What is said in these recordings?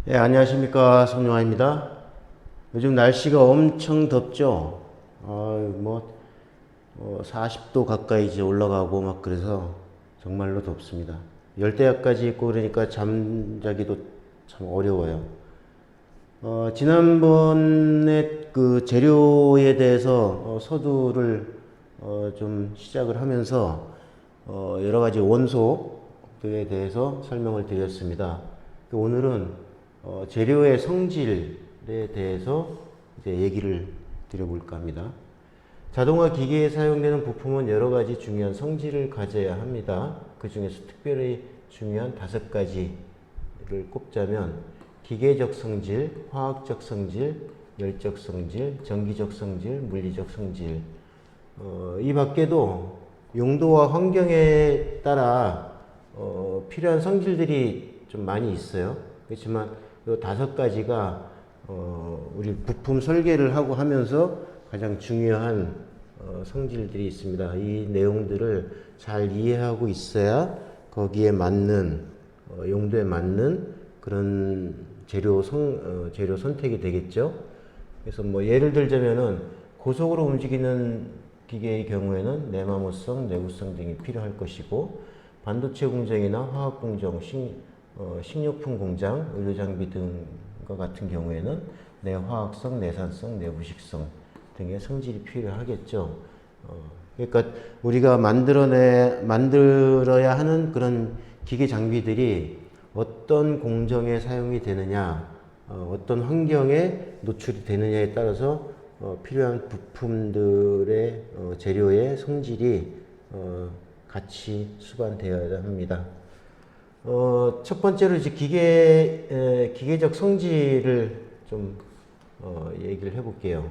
네, 안녕하십니까. 손용아입니다. 요즘 날씨가 엄청 덥죠? 40도 가까이 이제 올라가고 막 그래서 정말로 덥습니다. 열대야까지 있고 그러니까 잠자기도 참 어려워요. 지난번에 그 재료에 대해서 서두를 좀 시작을 하면서 여러 가지 원소들에 대해서 설명을 드렸습니다. 오늘은 재료의 성질에 대해서 이제 얘기를 드려볼까 합니다. 자동화 기계에 사용되는 부품은 여러 가지 중요한 성질을 가져야 합니다. 그 중에서 특별히 중요한 5가지를 꼽자면 기계적 성질, 화학적 성질, 열적 성질, 전기적 성질, 물리적 성질. 이 밖에도 용도와 환경에 따라 필요한 성질들이 좀 많이 있어요. 그렇지만 이 5가지가 우리 부품 설계를 하고 하면서 가장 중요한 성질들이 있습니다. 이 내용들을 잘 이해하고 있어야 거기에 맞는 용도에 맞는 그런 재료 선택이 되겠죠. 그래서 뭐 예를 들자면은 고속으로 움직이는 기계의 경우에는 내마모성, 내구성 등이 필요할 것이고, 반도체 공정이나 화학 공정, 식료품 공장, 의료장비 등과 같은 경우에는 내화학성, 내산성, 내부식성 등의 성질이 필요하겠죠. 그러니까 우리가 만들어야 하는 그런 기계 장비들이 어떤 공정에 사용이 되느냐, 어떤 환경에 노출이 되느냐에 따라서 필요한 부품들의 재료의 성질이 같이 수반되어야 합니다. 첫 번째로 이제 기계적 성질을 좀 얘기를 해볼게요.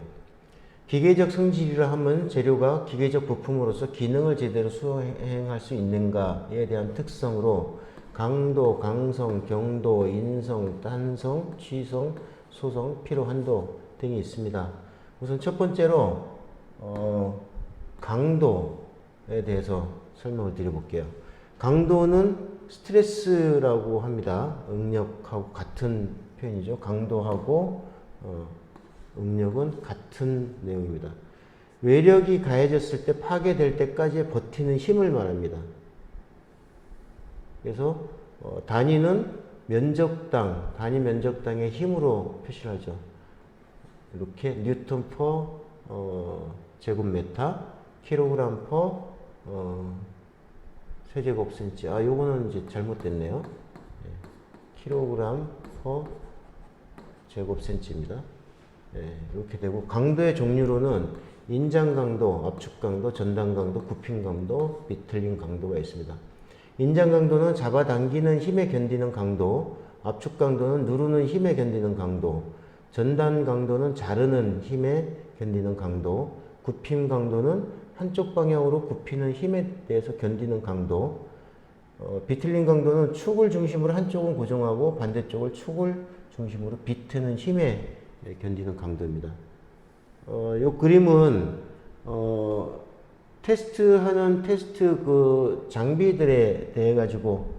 기계적 성질이라 하면 재료가 기계적 부품으로서 기능을 제대로 수행할 수 있는가에 대한 특성으로 강도, 강성, 경도, 인성, 단성, 취성, 소성, 피로 한도 등이 있습니다. 우선 첫 번째로 강도에 대해서 설명을 드려볼게요. 강도는 스트레스라고 합니다. 응력하고 같은 표현이죠. 강도하고 응력은 같은 내용입니다. 외력이 가해졌을 때 파괴될 때까지 버티는 힘을 말합니다. 그래서 단위는 단위 면적당의 힘으로 표시를 하죠. 이렇게 뉴턴 퍼 제곱메타, 킬로그램 퍼 세제곱센치. 요거는 이제 잘못됐네요. 킬로그램 퍼 제곱센치입니다. 이렇게 되고, 강도의 종류로는 인장 강도, 압축 강도, 전단 강도, 굽힘 강도, 비틀림 강도가 있습니다. 인장 강도는 잡아당기는 힘에 견디는 강도, 압축 강도는 누르는 힘에 견디는 강도, 전단 강도는 자르는 힘에 견디는 강도, 굽힘 강도는 한쪽 방향으로 굽히는 힘에 대해서 견디는 강도, 비틀림 강도는 축을 중심으로 한쪽은 고정하고 반대쪽을 축을 중심으로 비트는 힘에 견디는 강도입니다. 이 그림은 테스트하는 테스트 그 장비들에 대해 가지고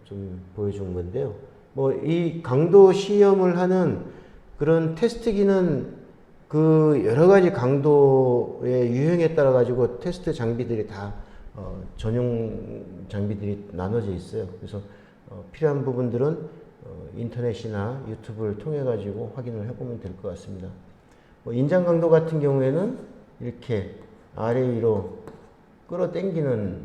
좀 보여준 건데요. 이 강도 시험을 하는 그런 테스트기는 그 여러 가지 강도의 유형에 따라 가지고 테스트 장비들이 다 전용 장비들이 나눠져 있어요. 그래서 필요한 부분들은 인터넷이나 유튜브를 통해 가지고 확인을 해보면 될 것 같습니다. 인장 강도 같은 경우에는 이렇게 아래 위로 끌어당기는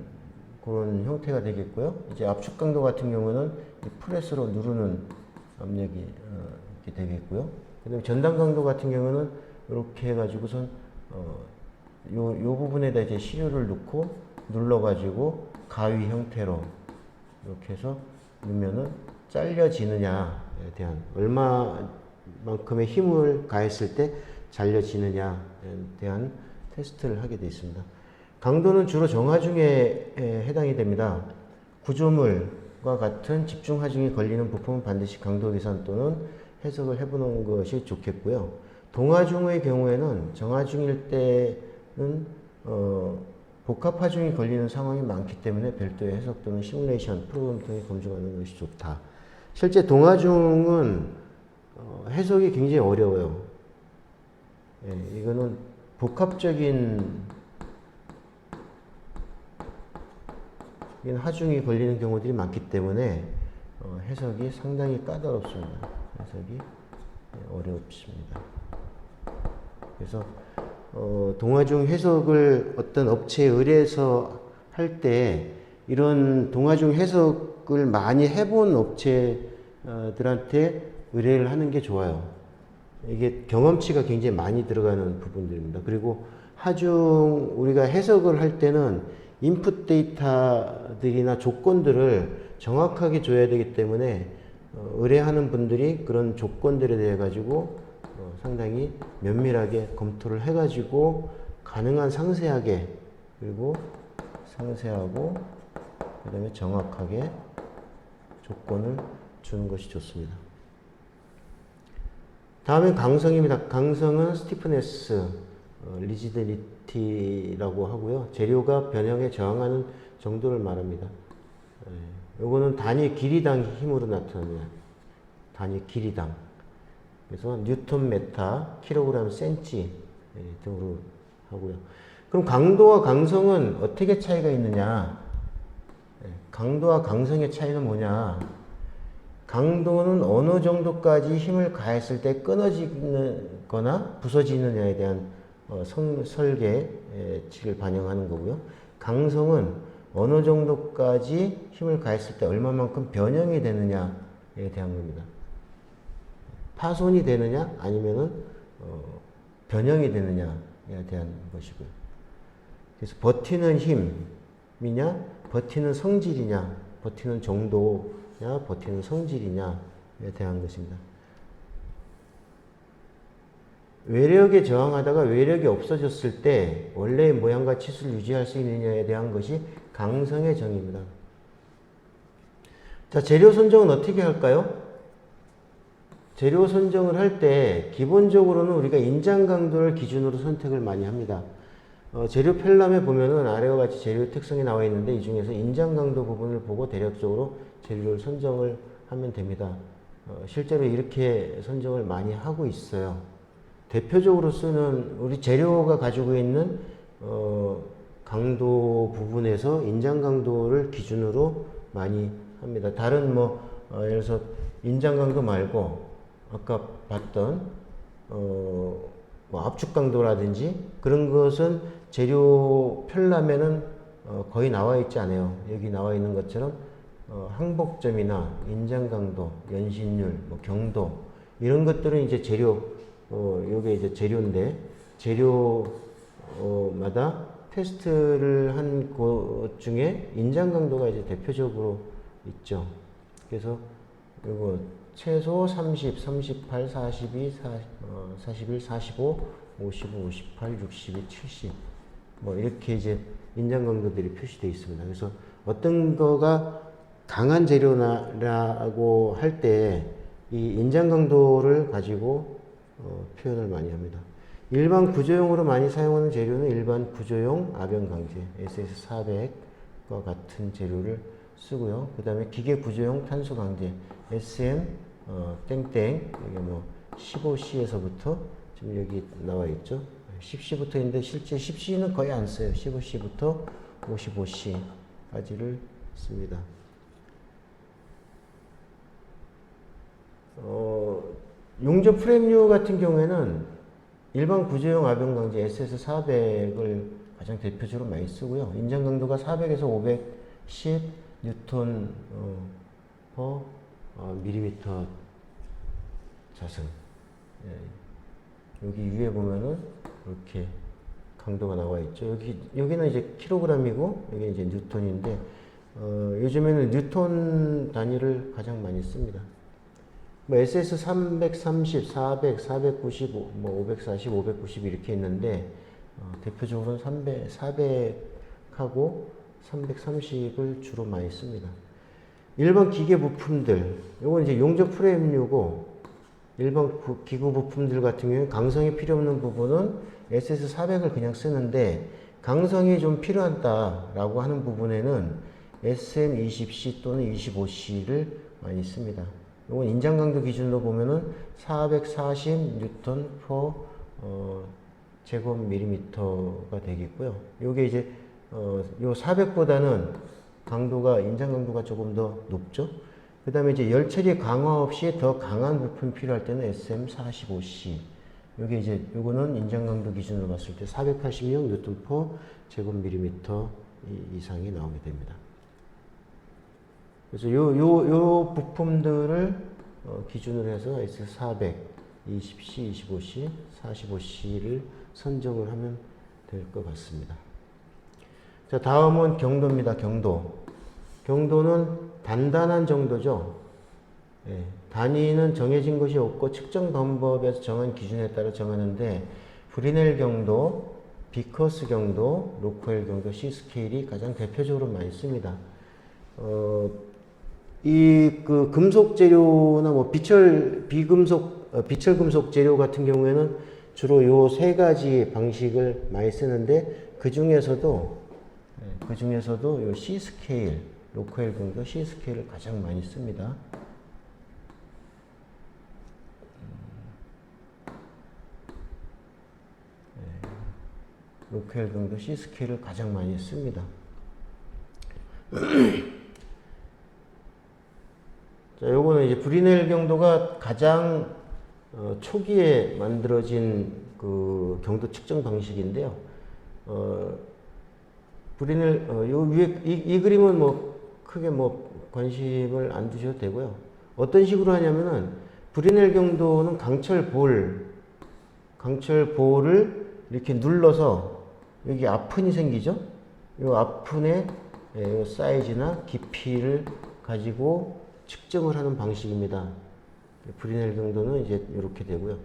그런 형태가 되겠고요. 이제 압축 강도 같은 경우는 프레스로 누르는 압력이 이렇게 되겠고요. 그다음에 전단 강도 같은 경우는 이렇게 해가지고선 요 부분에다 이제 시료를 넣고 눌러가지고 가위 형태로 이렇게 해서 넣으면은 잘려지느냐에 대한, 얼마만큼의 힘을 가했을 때 잘려지느냐에 대한 테스트를 하게 되어 있습니다. 강도는 주로 정하중에 해당이 됩니다. 구조물과 같은 집중하중이 걸리는 부품은 반드시 강도 계산 또는 해석을 해보는 것이 좋겠고요. 동하중의 경우에는 정하중일 때는 복합하중이 걸리는 상황이 많기 때문에 별도의 해석 또는 시뮬레이션 프로그램 등을 검증하는 것이 좋다. 실제 동화중은 해석이 굉장히 어려워요. 예, 이거는 복합적인 하중이 걸리는 경우들이 많기 때문에 해석이 상당히 까다롭습니다. 해석이 어렵습니다. 그래서 동화중 해석을 어떤 업체에 의뢰해서 할 때 이런 동화중 해석을 많이 해본 업체들한테 의뢰를 하는 게 좋아요. 이게 경험치가 굉장히 많이 들어가는 부분들입니다. 그리고 하중 우리가 해석을 할 때는 인풋 데이터들이나 조건들을 정확하게 줘야 되기 때문에 의뢰하는 분들이 그런 조건들에 대해 가지고 상당히 면밀하게 검토를 해 가지고 가능한 상세하게 그리고 상세하고 그다음에 정확하게 조건을 주는 것이 좋습니다. 다음엔 강성입니다. 강성은 스티프네스, 리지디티라고 하고요. 재료가 변형에 저항하는 정도를 말합니다. 요거는 단위 길이당 힘으로 나타납니다. 단위 길이당. 그래서 뉴턴 메타, 킬로그램 센치 등으로 하고요. 그럼 강도와 강성은 어떻게 차이가 있느냐? 강도와 강성의 차이는 뭐냐? 강도는 어느 정도까지 힘을 가했을 때 끊어지거나 부서지느냐에 대한 설계치를 반영하는 거고요. 강성은 어느 정도까지 힘을 가했을 때 얼마만큼 변형이 되느냐에 대한 겁니다. 파손이 되느냐 아니면은 변형이 되느냐에 대한 것이고요. 그래서 버티는 힘이냐, 버티는 성질이냐, 버티는 정도냐, 버티는 성질이냐에 대한 것입니다. 외력에 저항하다가 외력이 없어졌을 때 원래의 모양과 치수를 유지할 수 있느냐에 대한 것이 강성의 정의입니다. 자, 재료 선정은 어떻게 할까요? 재료 선정을 할 때 기본적으로는 우리가 인장 강도를 기준으로 선택을 많이 합니다. 재료 편람에 보면은 아래와 같이 재료 특성이 나와 있는데 이 중에서 인장 강도 부분을 보고 대략적으로 재료를 선정을 하면 됩니다. 실제로 이렇게 선정을 많이 하고 있어요. 대표적으로 쓰는 우리 재료가 가지고 있는 강도 부분에서 인장 강도를 기준으로 많이 합니다. 다른 예를 들어서 인장 강도 말고 아까 봤던 압축 강도라든지 그런 것은 재료 편람에는 거의 나와 있지 않아요. 여기 나와 있는 것처럼 항복점이나 인장 강도, 연신율, 경도 이런 것들은 이제 재료 요게 이제 재료인데 재료마다 테스트를 한 것 중에 인장 강도가 이제 대표적으로 있죠. 그래서 요거 최소 30, 38, 42, 41, 45, 55, 58, 62, 70 이렇게 이제 인장 강도들이 표시되어 있습니다. 그래서 어떤 거가 강한 재료라고 할 때 이 인장 강도를 가지고 표현을 많이 합니다. 일반 구조용으로 많이 사용하는 재료는 일반 구조용 압연 강제 SS400과 같은 재료를 쓰고요. 그 다음에 기계 구조용 탄소 강제 SM 땡땡 여기 15C에서부터 지금 여기 나와 있죠. 10C부터 있는데 실제 10C는 거의 안 써요. 15C부터 55C까지를 씁니다. 용접 프레임류 같은 경우에는 일반 구조용 압연 강제 SS400을 가장 대표적으로 많이 쓰고요. 인장 강도가 400에서 510 뉴턴 퍼 밀리미터 자승. 여기 위에 보면은 이렇게 강도가 나와 있죠. 여기는 이제 킬로그램이고 여기 이제 뉴턴인데 요즘에는 뉴턴 단위를 가장 많이 씁니다. SS 330, 400, 495, 540, 590 이렇게 있는데 대표적으로는 400하고 330을 주로 많이 씁니다. 일반 기계 부품들, 이건 이제 용접 프레임류고 일반 기구 부품들 같은 경우에 강성이 필요 없는 부분은 SS 400을 그냥 쓰는데 강성이 좀 필요하다라고 하는 부분에는 SM20C 또는 25C를 많이 씁니다. 이건 인장 강도 기준으로 보면은 440 뉴턴 per 제곱밀리미터가 되겠고요. 요게 이제 요 400보다는 강도가 인장 강도가 조금 더 높죠. 그 다음에 이제 열 처리 강화 없이 더 강한 부품이 필요할 때는 SM45C. 요게 이제 요거는 인장 강도 기준으로 봤을 때 486 뉴턴 per 제곱밀리미터 이상이 나오게 됩니다. 그래서 요 부품들을 기준으로 해서 S400, 20C, 25C, 45C를 선정을 하면 될 것 같습니다. 자, 다음은 경도입니다. 경도. 경도는 단단한 정도죠. 예, 단위는 정해진 것이 없고 측정 방법에서 정한 기준에 따라 정하는데 브리넬 경도, 비커스 경도, 로코엘 경도, C스케일이 가장 대표적으로 많이 씁니다. 그 금속 재료나 뭐 비철 금속 재료 같은 경우에는 주로 요 세 가지 방식을 많이 쓰는데 그 중에서도 요 C 스케일, 로코엘 경도 C 스케일을 가장 많이 씁니다. 로코엘 경도 C 스케일을 가장 많이 씁니다. 자, 요거는 이제 브리넬 경도가 가장 초기에 만들어진 그 경도 측정 방식인데요. 브리넬 요 위에 이 그림은 뭐 크게 뭐 관심을 안 두셔도 되고요. 어떤 식으로 하냐면은 브리넬 경도는 강철볼을 이렇게 눌러서 여기 아픈이 생기죠. 요 아픈의 요 사이즈나 깊이를 가지고 측정을 하는 방식입니다. 브리넬 경도는 이제 이렇게 되고요.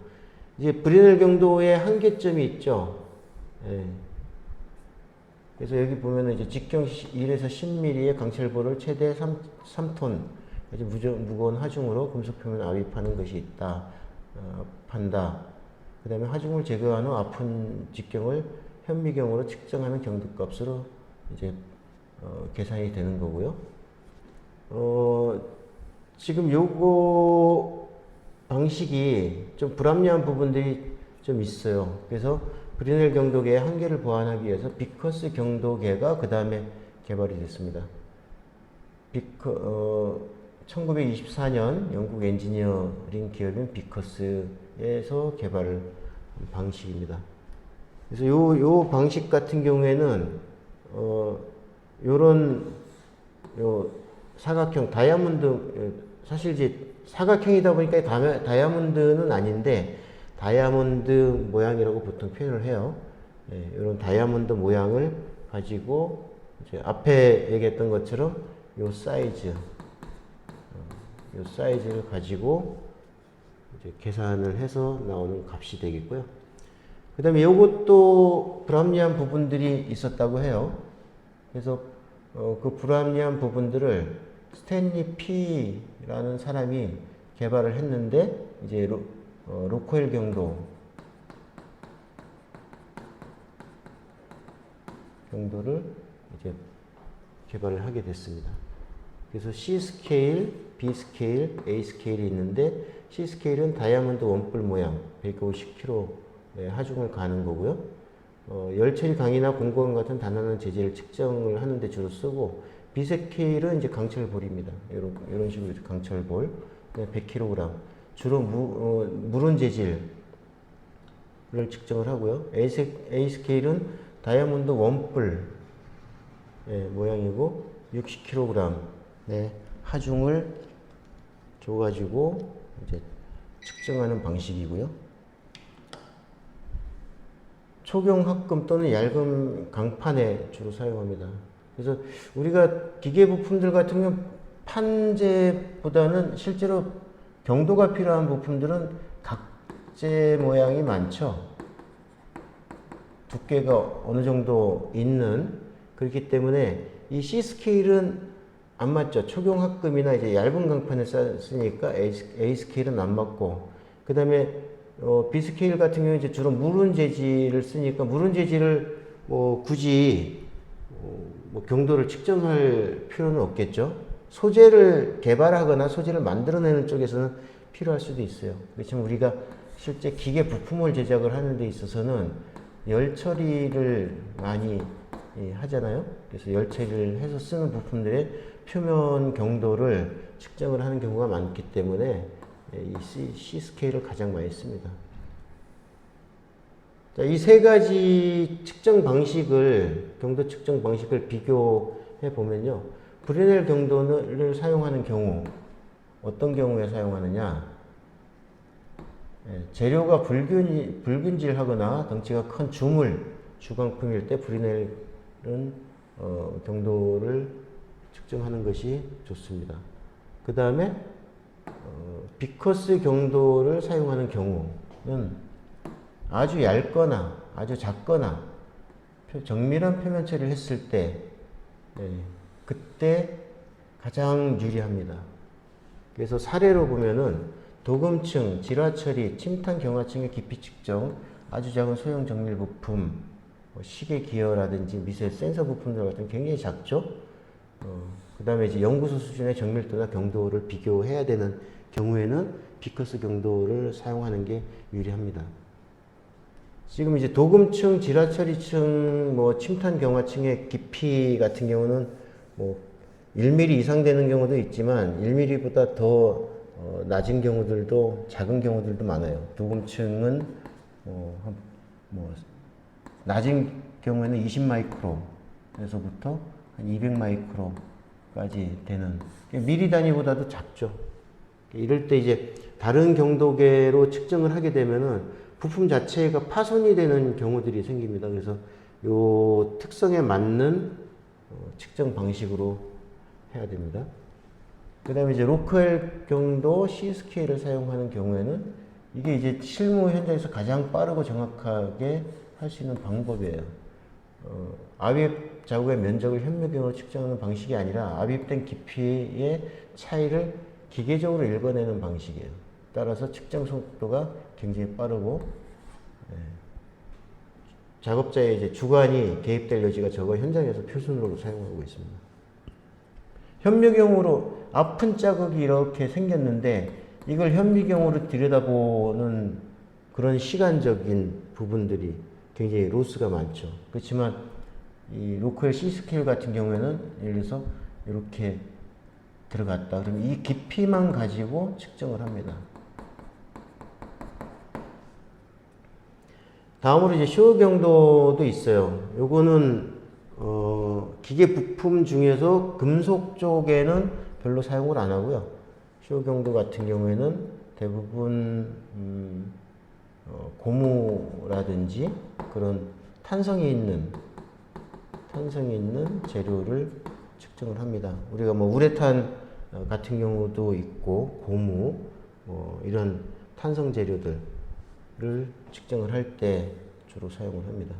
이제 브리넬 경도의 한계점이 있죠. 예. 그래서 여기 보면은 이제 직경 1에서 10mm의 강철볼을 최대 3톤 아주 무거운 하중으로 금속 표면에 압입하는 것이 있다. 판다. 그 다음에 하중을 제거한 후 아픈 직경을 현미경으로 측정하는 경도값으로 이제 계산이 되는 거고요. 지금 요거 방식이 좀 불합리한 부분들이 좀 있어요. 그래서 브리넬 경도계의 한계를 보완하기 위해서 비커스 경도계가 그 다음에 개발이 됐습니다. 1924년 영국 엔지니어링 기업인 비커스에서 개발한 방식입니다. 그래서 요 방식 같은 경우에는 요런 사각형 다이아몬드, 사실 이제 사각형이다 보니까 다이아몬드는 아닌데 다이아몬드 모양이라고 보통 표현을 해요. 예, 이런 다이아몬드 모양을 가지고 이제 앞에 얘기했던 것처럼 요 사이즈를 가지고 이제 계산을 해서 나오는 값이 되겠고요. 그 다음에 요것도 불합리한 부분들이 있었다고 해요. 그래서 그 불합리한 부분들을 스탠리 P라는 사람이 개발을 했는데 이제 로코엘 경도를 이제 개발을 하게 됐습니다. 그래서 C 스케일, B 스케일, A 스케일이 있는데 C 스케일은 다이아몬드 원뿔 모양 150kg의 하중을 가는 거고요. 열처리 강이나 공구원 같은 단단한 재질을 측정을 하는데 주로 쓰고 B 스케일은 이제 강철볼입니다. 이런 식으로 강철볼 100kg 주로 무른 재질을 측정을 하고요. A 스케일은 다이아몬드 원뿔 모양이고 60kg의 하중을 줘가지고 이제 측정하는 방식이고요. 초경합금 또는 얇은 강판에 주로 사용합니다. 그래서 우리가 기계 부품들 같은 경우 판재보다는 실제로 경도가 필요한 부품들은 각재 모양이 많죠. 두께가 어느 정도 있는, 그렇기 때문에 이 C 스케일은 안 맞죠. 초경합금이나 이제 얇은 강판을 쓰니까 A 스케일은 안 맞고, 그 다음에 B 스케일 같은 경우는 이제 주로 무른 재질을 쓰니까 무른 재질을 굳이 경도를 측정할 필요는 없겠죠. 소재를 개발하거나 소재를 만들어내는 쪽에서는 필요할 수도 있어요. 그렇지만 우리가 실제 기계 부품을 제작을 하는 데 있어서는 열 처리를 많이 하잖아요. 그래서 열 처리를 해서 쓰는 부품들의 표면 경도를 측정을 하는 경우가 많기 때문에 이 C 스케일을 가장 많이 씁니다. 이 세 가지 측정 방식을, 경도 측정 방식을 비교해 보면요. 브리넬 경도를 사용하는 경우, 어떤 경우에 사용하느냐? 재료가 불균질하거나 덩치가 큰 주물, 주광품일 때 브리넬은 경도를 측정하는 것이 좋습니다. 그 다음에 비커스 경도를 사용하는 경우는 아주 얇거나 아주 작거나 정밀한 표면 처리를 했을 때 그때 가장 유리합니다. 그래서 사례로 보면은 도금층, 질화 처리, 침탄 경화층의 깊이 측정, 아주 작은 소형 정밀 부품, 시계 기어라든지 미세 센서 부품들 같은 굉장히 작죠. 그 다음에 이제 연구소 수준의 정밀도나 경도를 비교해야 되는 경우에는 비커스 경도를 사용하는 게 유리합니다. 지금 이제 도금층, 질화 처리층, 뭐 침탄 경화층의 깊이 같은 경우는 뭐 1mm 이상 되는 경우도 있지만 1mm보다 더 낮은 경우들도, 작은 경우들도 많아요. 도금층은 뭐 낮은 경우에는 20마이크로에서부터 한 200마이크로까지 되는, 미리 단위보다도 작죠. 이럴 때 이제 다른 경도계로 측정을 하게 되면은 부품 자체가 파손이 되는 경우들이 생깁니다. 그래서 요 특성에 맞는 측정 방식으로 해야 됩니다. 그 다음에 이제 로컬 경도 C 스케일을 사용하는 경우에는 이게 이제 실무 현장에서 가장 빠르고 정확하게 할 수 있는 방법이에요. 압입 자국의 면적을 현미경으로 측정하는 방식이 아니라 압입된 깊이의 차이를 기계적으로 읽어내는 방식이에요. 따라서 측정 속도가 굉장히 빠르고 작업자의 이제 주관이 개입될 여지가 적어 현장에서 표준으로 사용하고 있습니다. 현미경으로 아픈 자국이 이렇게 생겼는데 이걸 현미경으로 들여다보는 그런 시간적인 부분들이 굉장히 로스가 많죠. 그렇지만 이 로컬 C 스케일 같은 경우에는 예를 들어서 이렇게 들어갔다. 그러면 이 깊이만 가지고 측정을 합니다. 다음으로 이제 쇼 경도도 있어요. 요거는 기계 부품 중에서 금속 쪽에는 별로 사용을 안 하고요. 쇼 경도 같은 경우에는 대부분 고무라든지 그런 탄성이 있는 재료를 측정을 합니다. 우리가 뭐 우레탄 같은 경우도 있고 고무 이런 탄성 재료들을 측정을 할 때 주로 사용을 합니다.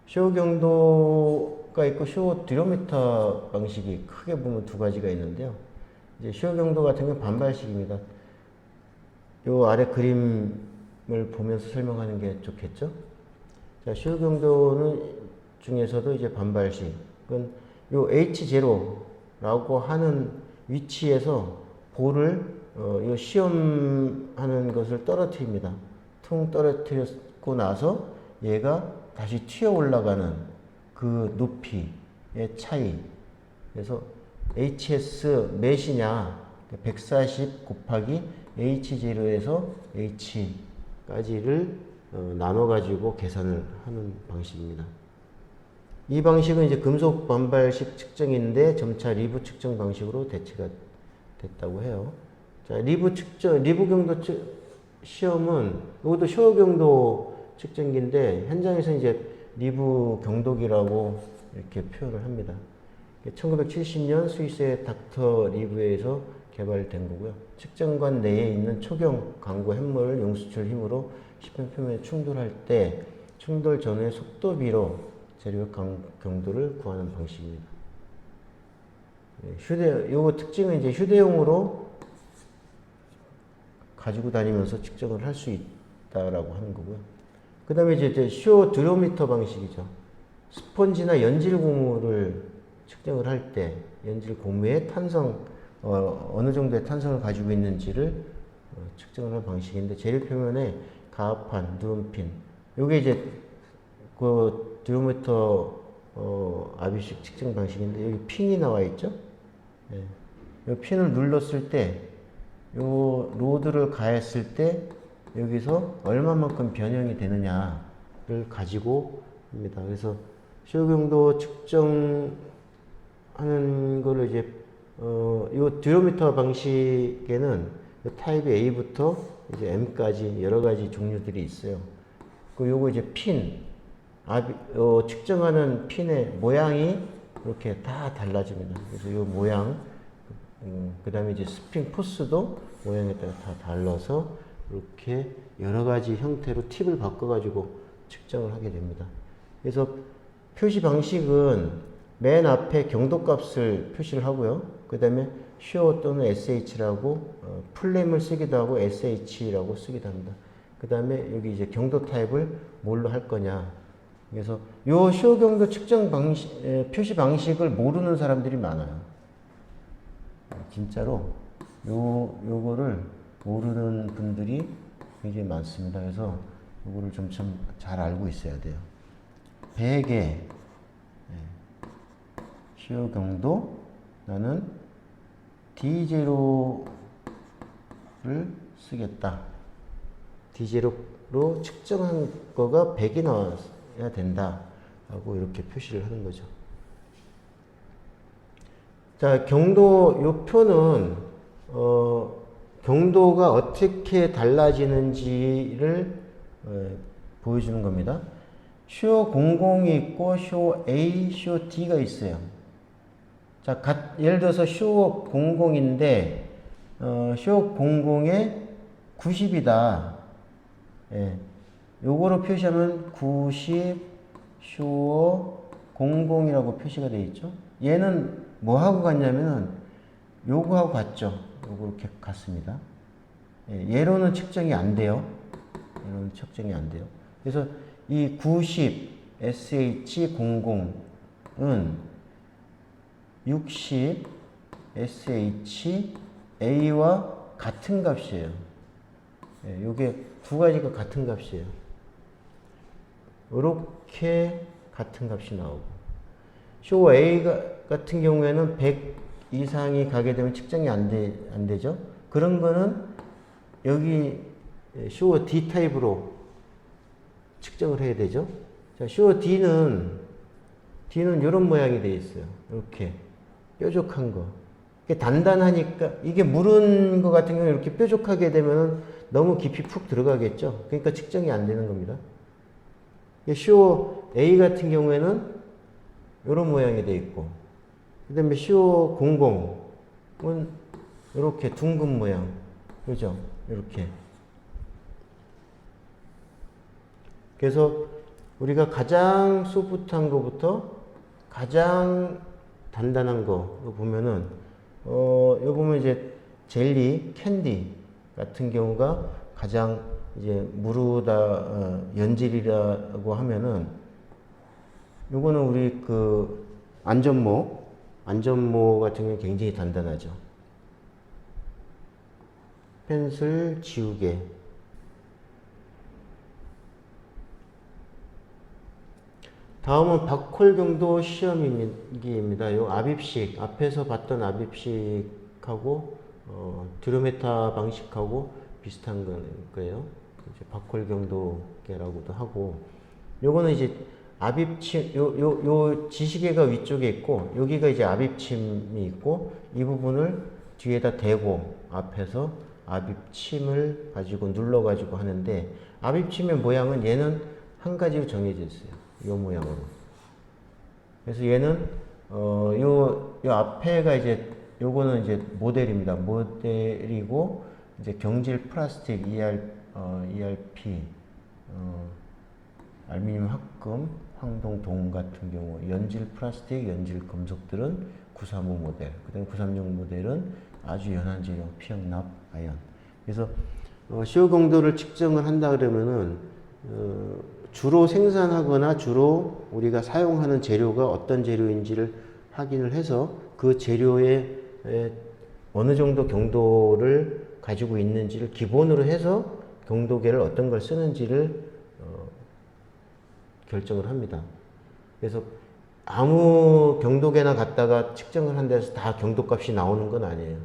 쇼 경도가 있고 쇼 듀로미터 방식이 크게 보면 두 가지가 있는데요. 이제 쇼 경도 같은 경우는 반발식입니다. 요 아래 그림을 보면서 설명하는 게 좋겠죠? 자, 쇼 경도는 중에서도 이제 반발식은 요 H0라고 하는 위치에서 볼을 요 시험하는 것을 떨어뜨립니다. 퉁 떨어뜨렸고 나서 얘가 다시 튀어 올라가는 그 높이의 차이. 그래서 HS 몇이냐 140 곱하기 H0에서 H까지를 나눠 가지고 계산을 하는 방식입니다. 이 방식은 이제 금속 반발식 측정인데 점차 리브 측정 방식으로 대체가 됐다고 해요. 자, 리브 경도 시험은 이것도 쇼 경도 측정기인데 현장에서 이제 리브 경도기라고 이렇게 표현을 합니다. 1970년 스위스의 닥터 리브에서 개발된 거고요. 측정관 내에 있는 초경 강구 햇물 용수철 힘으로 시판 표면에 충돌할 때 충돌 전후의 속도비로 재료 경도를 구하는 방식입니다. 요거 특징은 이제 휴대용으로 가지고 다니면서 측정을 할 수 있다라고 하는 거고요. 그 다음에 이제 쇼 듀로미터 방식이죠. 스펀지나 연질 고무를 측정을 할 때 연질 고무의 탄성 어느 정도의 탄성을 가지고 있는지를 측정을 할 방식인데 제일 표면에 가압판, 누름핀 요게 이제 그 듀로미터 압입식 측정 방식인데 여기 핀이 나와 있죠. 예. 이 핀을 눌렀을 때 요 로드를 가했을 때 여기서 얼마만큼 변형이 되느냐를 가지고 합니다. 그래서 시효 경도 측정하는 거를 이제 요 듀로미터 방식에는 타입 A부터 이제 M까지 여러 가지 종류들이 있어요. 그 요거 이제 핀 측정하는 핀의 모양이 이렇게 다 달라집니다. 그래서 요 모양 그 다음에 이제 스프링 포스도 모양에 따라 다 달라서 이렇게 여러 가지 형태로 팁을 바꿔가지고 측정을 하게 됩니다. 그래서 표시 방식은 맨 앞에 경도값을 표시를 하고요. 그 다음에 쇼 또는 SH라고 플램을 쓰기도 하고 SH라고 쓰기도 합니다. 그 다음에 여기 이제 경도 타입을 뭘로 할 거냐. 그래서 요 쇼 경도 측정 방식, 표시 방식을 모르는 사람들이 많아요. 진짜로 요거를 모르는 분들이 굉장히 많습니다. 그래서 요거를 좀 잘 알고 있어야 돼요. 100의 시효 경도 나는 D0를 쓰겠다. D0로 측정한 거가 100이 나와야 된다. 라고 이렇게 표시를 하는 거죠. 자, 경도, 요 표는, 경도가 어떻게 달라지는지를 보여주는 겁니다. 쇼 00이 있고, 쇼 A, 쇼 D가 있어요. 자, 예를 들어서 쇼 00인데, 쇼 00에 90이다. 예. 요거로 표시하면 90, 쇼 00이라고 표시가 되어 있죠. 얘는 뭐 하고 같냐면은 요거하고 같죠. 요거 이렇게 같습니다. 예, 얘로는 측정이 안 돼요. 얘로는 측정이 안 돼요. 그래서 이 90 SH00은 60 SHA와 같은 값이에요. 예, 요게 두 가지가 같은 값이에요. 이렇게 같은 값이 나오고 쇼 A 같은 경우에는 100 이상이 가게 되면 측정이 안 되죠. 그런 거는 여기 쇼 D 타입으로 측정을 해야 되죠. 자, 쇼 D는 이런 모양이 되어 있어요. 이렇게 뾰족한 거. 이게 단단하니까 이게 무른 거 같은 경우는 이렇게 뾰족하게 되면 너무 깊이 푹 들어가겠죠. 그러니까 측정이 안 되는 겁니다. 쇼 A 같은 경우에는 이런 모양이 되어 있고, 그 다음에 쇼 00은 이렇게 둥근 모양, 그죠? 이렇게. 그래서 우리가 가장 소프트한 거부터 가장 단단한 거 보면은, 여기 보면 이제 젤리, 캔디 같은 경우가 가장 이제 무르다, 연질이라고 하면은, 요거는 우리 그 안전모 같은 경우는 굉장히 단단하죠. 펜슬, 지우개. 다음은 박홀 경도 시험기입니다. 요 압입식, 앞에서 봤던 압입식하고 듀로메타 방식하고 비슷한 거예요. 이제 박홀 경도계라고도 하고, 요거는 이제 압입침, 요 지시계가 위쪽에 있고, 여기가 이제 압입침이 있고, 이 부분을 뒤에다 대고, 앞에서 압입침을 가지고 눌러가지고 하는데, 압입침의 모양은 얘는 한 가지로 정해져 있어요. 요 모양으로. 그래서 얘는, 요 앞에가 이제, 요거는 이제 모델입니다. 모델이고, 이제 경질 플라스틱 ERP, 알루미늄 합금, 황동 동 같은 경우, 연질 플라스틱, 연질 금속들은 935 모델, 그 다음에 936 모델은 아주 연한 재료, 피형납, 아연. 그래서, 시효 경도를 측정을 한다 그러면은, 주로 생산하거나 주로 우리가 사용하는 재료가 어떤 재료인지를 확인을 해서 그 재료의 어느 정도 경도를 가지고 있는지를 기본으로 해서 경도계를 어떤 걸 쓰는지를 결정을 합니다. 그래서 아무 경도계나 갖다가 측정을 한 데서 다 경도값이 나오는 건 아니에요.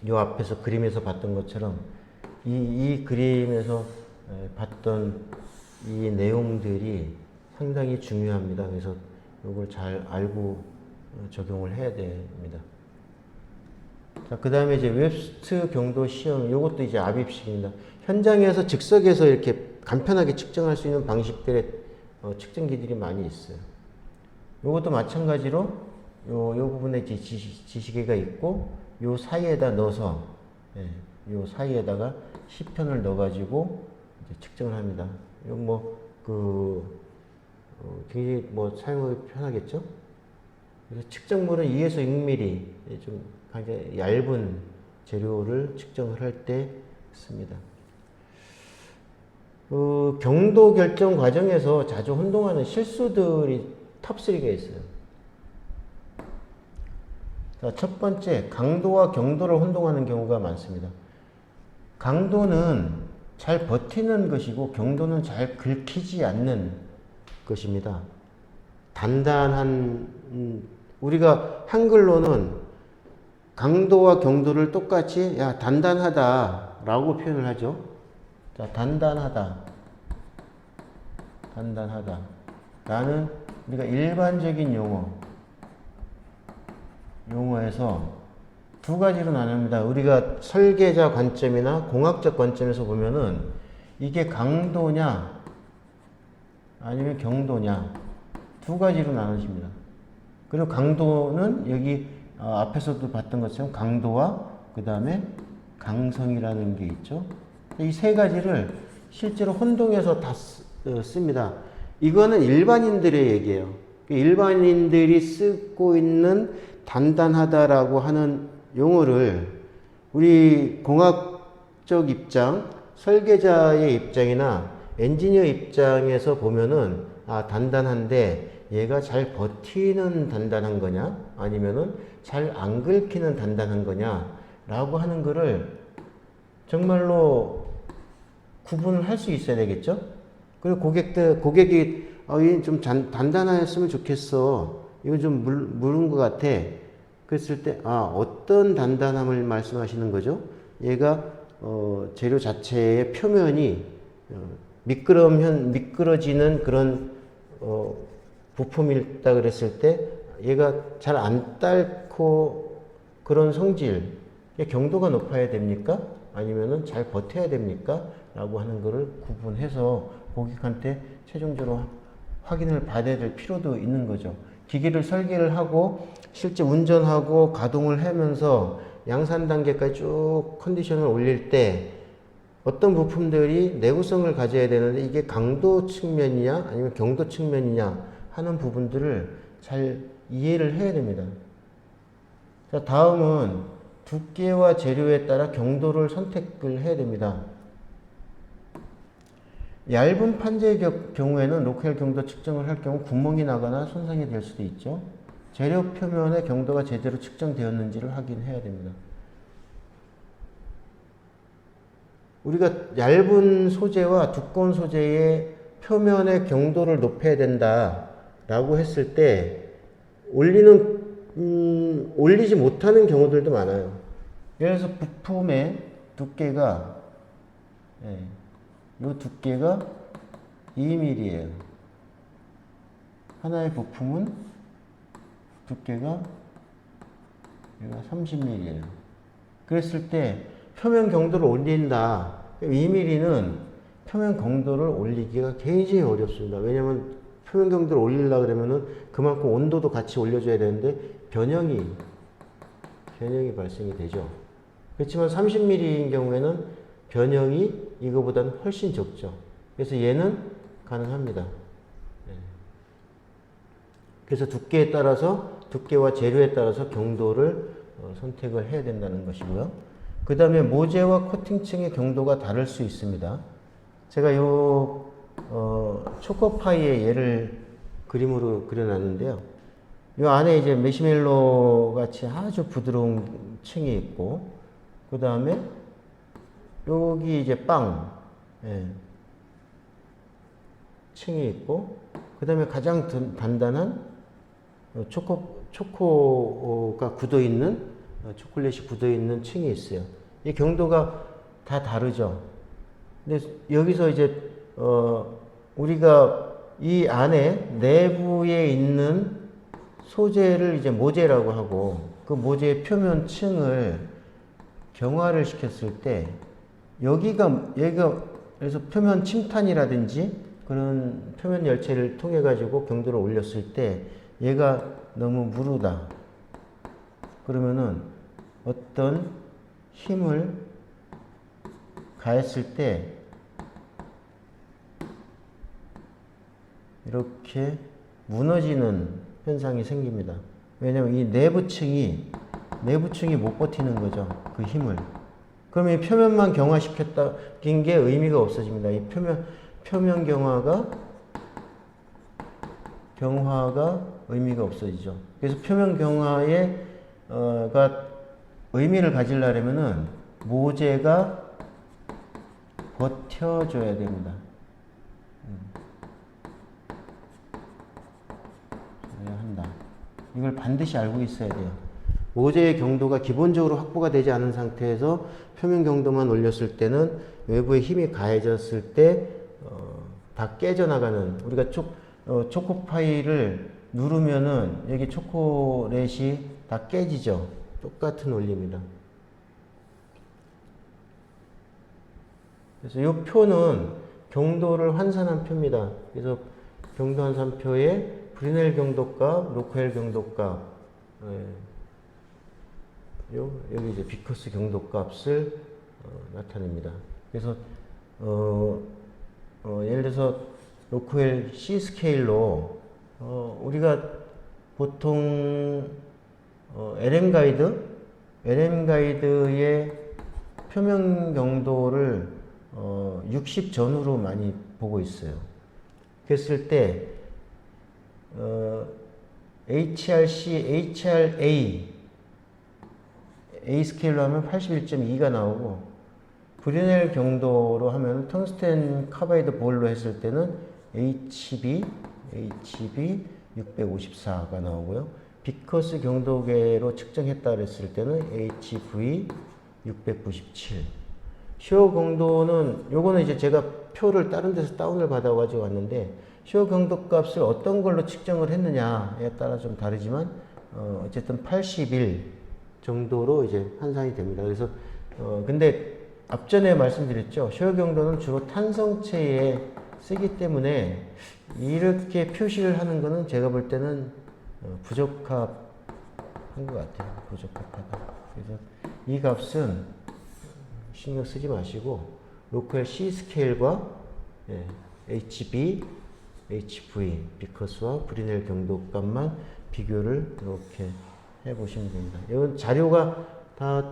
이 앞에서 그림에서 봤던 것처럼 이 그림에서 봤던 이 내용들이 상당히 중요합니다. 그래서 이걸 잘 알고 적용을 해야 됩니다. 자, 그 다음에 이제 웹스트 경도 시험, 이것도 이제 압입식입니다. 현장에서 즉석에서 이렇게 간편하게 측정할 수 있는 방식들의 측정기들이 많이 있어요. 이것도 마찬가지로 요 부분에 이제 지시계가 있고 요 사이에다 넣어서 요 사이에다가 시편을 넣어가지고 이제 측정을 합니다. 이거 굉장히 사용하기 편하겠죠? 그래서 측정물은 2에서 6mm 좀 굉장히 얇은 재료를 측정을 할 때 씁니다. 경도 결정 과정에서 자주 혼동하는 실수들이 탑3가 있어요. 자, 첫 번째, 강도와 경도를 혼동하는 경우가 많습니다. 강도는 잘 버티는 것이고 경도는 잘 긁히지 않는 것입니다. 단단한 우리가 한글로는 강도와 경도를 똑같이 단단하다 라고 표현을 하죠. 자, 단단하다 라는 우리가 일반적인 용어에서 두 가지로 나눕니다. 우리가 설계자 관점이나 공학적 관점에서 보면은 이게 강도냐 아니면 경도냐 두 가지로 나눠집니다. 그리고 강도는 여기 앞에서도 봤던 것처럼 강도와 그 다음에 강성이라는 게 있죠. 이 세 가지를 실제로 혼동해서 다 씁니다. 이거는 일반인들의 얘기예요. 일반인들이 쓰고 있는 단단하다라고 하는 용어를 우리 공학적 입장, 설계자의 입장이나 엔지니어 입장에서 보면은 단단한데 얘가 잘 버티는 단단한 거냐 아니면은 잘 안 긁히는 단단한 거냐 라고 하는 거를 정말로 구분을 할 수 있어야 되겠죠. 그리고 고객이 좀 단단했으면 좋겠어. 이건 좀 무른 것 같아. 그랬을 때 어떤 단단함을 말씀하시는 거죠? 얘가 재료 자체의 표면이 미끄러지는 그런 부품이 있다 그랬을 때 얘가 잘 안 닳고 그런 성질, 경도가 높아야 됩니까? 아니면은 잘 버텨야 됩니까? 라고 하는 거를 구분해서 고객한테 최종적으로 확인을 받아야 될 필요도 있는 거죠. 기기를 설계를 하고 실제 운전하고 가동을 하면서 양산 단계까지 쭉 컨디션을 올릴 때 어떤 부품들이 내구성을 가져야 되는데 이게 강도 측면이냐 아니면 경도 측면이냐 하는 부분들을 잘 이해를 해야 됩니다. 자, 다음은 두께와 재료에 따라 경도를 선택을 해야 됩니다. 얇은 판재의 경우에는 로컬 경도 측정을 할 경우 구멍이 나거나 손상이 될 수도 있죠. 재료 표면의 경도가 제대로 측정되었는지를 확인해야 됩니다. 우리가 얇은 소재와 두꺼운 소재의 표면의 경도를 높여야 된다라고 했을 때 올리지 못하는 경우들도 많아요. 예를 들어서 부품의 두께가 이 두께가 2mm예요. 하나의 부품은 두께가 30mm예요. 그랬을 때 표면 경도를 올린다. 2mm는 표면 경도를 올리기가 굉장히 어렵습니다. 왜냐하면 표면 경도를 올리려고 그러면은 그만큼 온도도 같이 올려줘야 되는데 변형이 발생이 되죠. 그렇지만 30mm인 경우에는 변형이 이거보다는 훨씬 적죠. 그래서 얘는 가능합니다. 그래서 두께와 재료에 따라서 경도를 선택을 해야 된다는 것이고요. 그 다음에 모재와 코팅층의 경도가 다를 수 있습니다. 제가 초코파이의 예를 그림으로 그려놨는데요. 이 안에 이제 메시멜로 같이 아주 부드러운 층이 있고, 그 다음에 여기 이제 빵, 예, 층이 있고, 그 다음에 가장 단단한 초코가 굳어 있는, 초콜릿이 굳어 있는 층이 있어요. 이 경도가 다 다르죠. 근데 여기서 이제, 우리가 이 안에 내부에 있는 소재를 이제 모재라고 하고, 그 모재의 표면층을 경화를 시켰을 때, 여기가 그래서 표면 침탄이라든지 그런 표면 열체를 통해 가지고 경도를 올렸을 때 얘가 너무 무르다. 그러면은 어떤 힘을 가했을 때 이렇게 무너지는 현상이 생깁니다. 왜냐면 이 내부층이 못 버티는 거죠. 그 힘을. 그러면 이 표면만 경화시켰다는 게 의미가 없어집니다. 이 표면 경화가 의미가 없어지죠. 그래서 표면 경화가 의미를 가지려면은 모재가 버텨줘야 됩니다. 줘야 한다. 이걸 반드시 알고 있어야 돼요. 모재의 경도가 기본적으로 확보가 되지 않은 상태에서 표면 경도만 올렸을 때는 외부에 힘이 가해졌을 때 다 깨져나가는, 우리가 초코파이를 누르면은 여기 초콜릿이 다 깨지죠. 똑같은 원리입니다. 그래서 이 표는 경도를 환산한 표입니다. 그래서 경도 환산표에 브리넬 경도값, 로크헬 경도값, 여기 이제 비커스 경도값을 나타냅니다. 그래서 예를 들어서 로크웰 C 스케일로 우리가 보통 LM 가이드의 표면 경도를 60 전후로 많이 보고 있어요. 그랬을 때 HRC, HRA A 스케일로 하면 81.2가 나오고, 브리넬 경도로 하면 텅스텐 카바이드 볼로 했을 때는 HB 654가 나오고요. 비커스 경도계로 측정했다 그랬을 때는 HV 697. 시어 경도는, 요거는 이제 제가 표를 다른 데서 다운을 받아가지고 왔는데, 시어 경도 값을 어떤 걸로 측정을 했느냐에 따라 좀 다르지만, 어쨌든 81 정도로 이제 환산이 됩니다. 그래서, 근데 앞전에 말씀드렸죠. 시어 경도는 주로 탄성체에 쓰기 때문에 이렇게 표시를 하는 거는 제가 볼 때는 부적합한 것 같아요. 부적합하다. 그래서 이 값은 신경 쓰지 마시고, 로컬 C 스케일과 HB, HV, 비커스와 브리넬 경도 값만 비교를 이렇게 해보시면 됩니다. 이건 자료가 다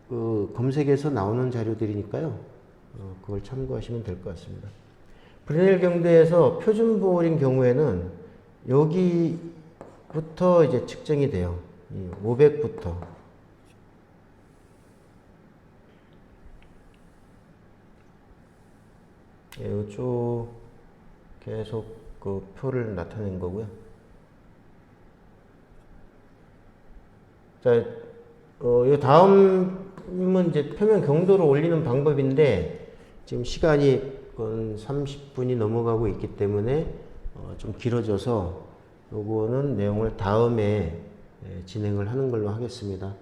검색해서 나오는 자료들이니까요. 그걸 참고하시면 될 것 같습니다. 브리넬 경도에서 표준볼인 경우에는 여기부터 이제 측정이 돼요. 500부터. 쭉 계속 그 표를 나타낸 거고요. 자, 이 다음은 이제 표면 경도를 올리는 방법인데, 지금 시간이 30분이 넘어가고 있기 때문에 좀 길어져서 요거는 내용을 다음에 진행을 하는 걸로 하겠습니다.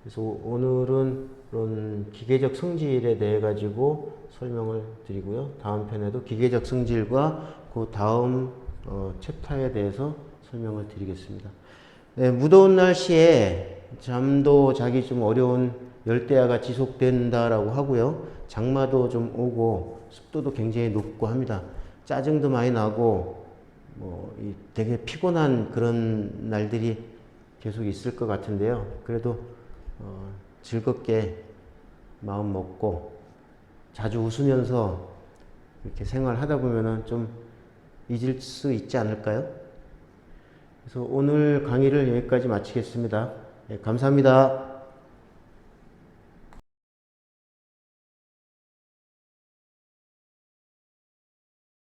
그래서 오늘은 그런 기계적 성질에 대해 가지고 설명을 드리고요. 다음 편에도 기계적 성질과 그 다음 챕터에 대해서 설명을 드리겠습니다. 네, 무더운 날씨에 잠도 자기 좀 어려운 열대야가 지속된다라고 하고요. 장마도 좀 오고 습도도 굉장히 높고 합니다. 짜증도 많이 나고 되게 피곤한 그런 날들이 계속 있을 것 같은데요. 그래도 즐겁게 마음 먹고 자주 웃으면서 이렇게 생활하다 보면은 좀 잊을 수 있지 않을까요? 그래서 오늘 강의를 여기까지 마치겠습니다. 예, 감사합니다.